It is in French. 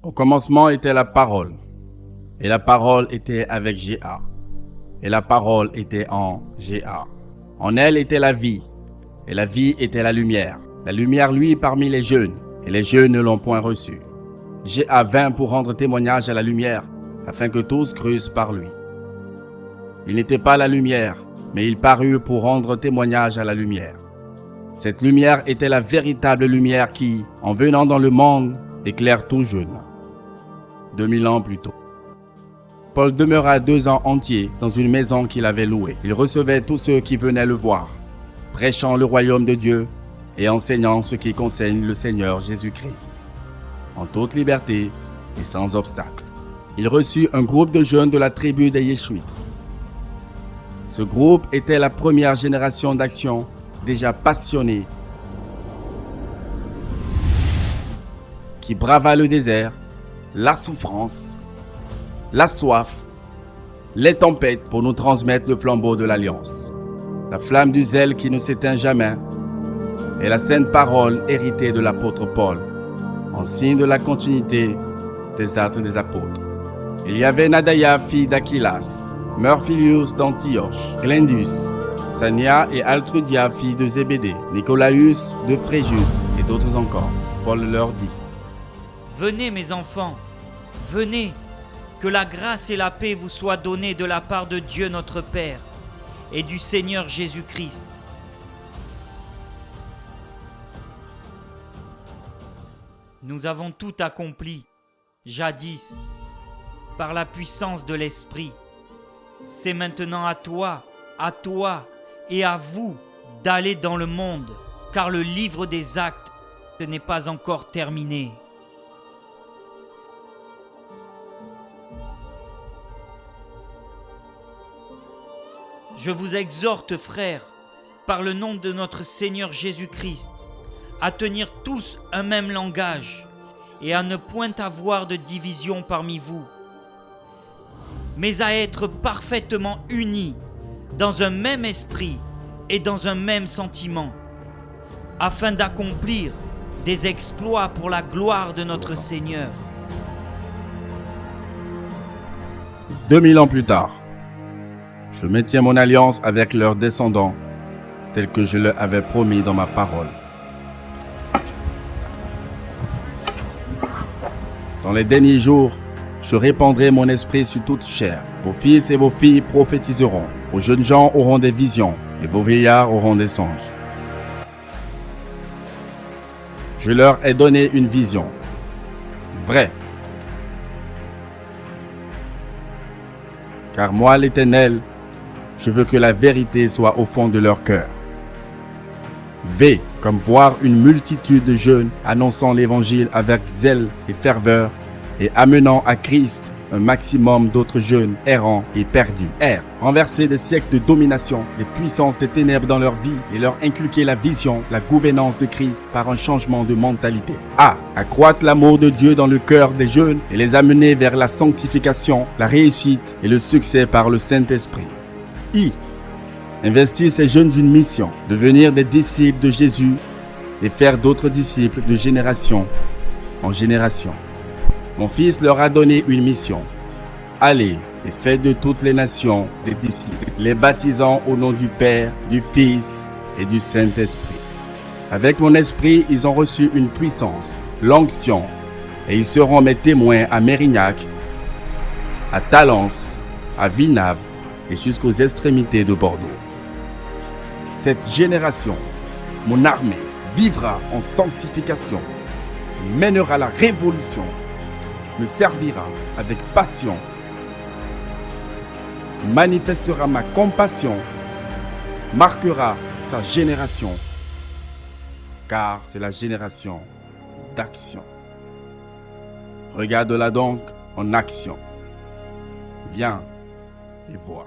Au commencement était la parole, et la parole était avec G.A. Et la parole était en G.A. En elle était la vie, et la vie était la lumière. La lumière luit parmi les jeunes, et les jeunes ne l'ont point reçue. G.A. vint pour rendre témoignage à la lumière, afin que tous crussent par lui. Il n'était pas la lumière, mais il parut pour rendre témoignage à la lumière. Cette lumière était la véritable lumière qui, en venant dans le monde, éclaire tout jeune. 2000 ans plus tôt. Paul demeura 2 ans entiers dans une maison qu'il avait louée. Il recevait tous ceux qui venaient le voir, prêchant le royaume de Dieu et enseignant ce qui concerne le Seigneur Jésus-Christ, en toute liberté et sans obstacle. Il reçut un groupe de jeunes de la tribu des Yéchuites. Ce groupe était la première génération d'actions déjà passionnée qui brava le désert, la souffrance, la soif, les tempêtes pour nous transmettre le flambeau de l'Alliance, la flamme du zèle qui ne s'éteint jamais et la sainte parole héritée de l'apôtre Paul, en signe de la continuité des actes des apôtres. Il y avait Nadaya, fille d'Achilas, Murphilius d'Antioche, Glendus, Sania et Altrudia, fille de Zébédée, Nicolaüs de Fréjus et d'autres encore. Paul leur dit: Venez mes enfants, venez, que la grâce et la paix vous soient données de la part de Dieu notre Père et du Seigneur Jésus-Christ. Nous avons tout accompli, jadis, par la puissance de l'Esprit. C'est maintenant à toi et à vous d'aller dans le monde, car le livre des actes n'est pas encore terminé. Je vous exhorte, frères, par le nom de notre Seigneur Jésus-Christ, à tenir tous un même langage et à ne point avoir de division parmi vous, mais à être parfaitement unis dans un même esprit et dans un même sentiment, afin d'accomplir des exploits pour la gloire de notre Seigneur. 2000 ans plus tard, je maintiens mon alliance avec leurs descendants, telle que je leur avais promis dans ma parole. Dans les derniers jours, je répandrai mon esprit sur toute chair. Vos fils et vos filles prophétiseront. Vos jeunes gens auront des visions et vos vieillards auront des songes. Je leur ai donné une vision vraie. Car moi, l'Éternel, je veux que la vérité soit au fond de leur cœur. V, comme voir une multitude de jeunes annonçant l'évangile avec zèle et ferveur et amenant à Christ un maximum d'autres jeunes errants et perdus. R, renverser des siècles de domination, des puissances des ténèbres dans leur vie et leur inculquer la vision, la gouvernance de Christ par un changement de mentalité. A, accroître l'amour de Dieu dans le cœur des jeunes et les amener vers la sanctification, la réussite et le succès par le Saint-Esprit. I, investir ces jeunes d'une mission, devenir des disciples de Jésus et faire d'autres disciples de génération en génération. Mon fils leur a donné une mission. Allez et faites de toutes les nations des disciples, les baptisant au nom du Père, du Fils et du Saint-Esprit. Avec mon esprit, ils ont reçu une puissance, l'onction, et ils seront mes témoins à Mérignac, à Talence, à Villeneuve et jusqu'aux extrémités de Bordeaux. Cette génération, mon armée, vivra en sanctification, mènera la révolution, me servira avec passion, manifestera ma compassion, marquera sa génération, car c'est la génération d'action. Regarde-la donc en action. Viens et vois.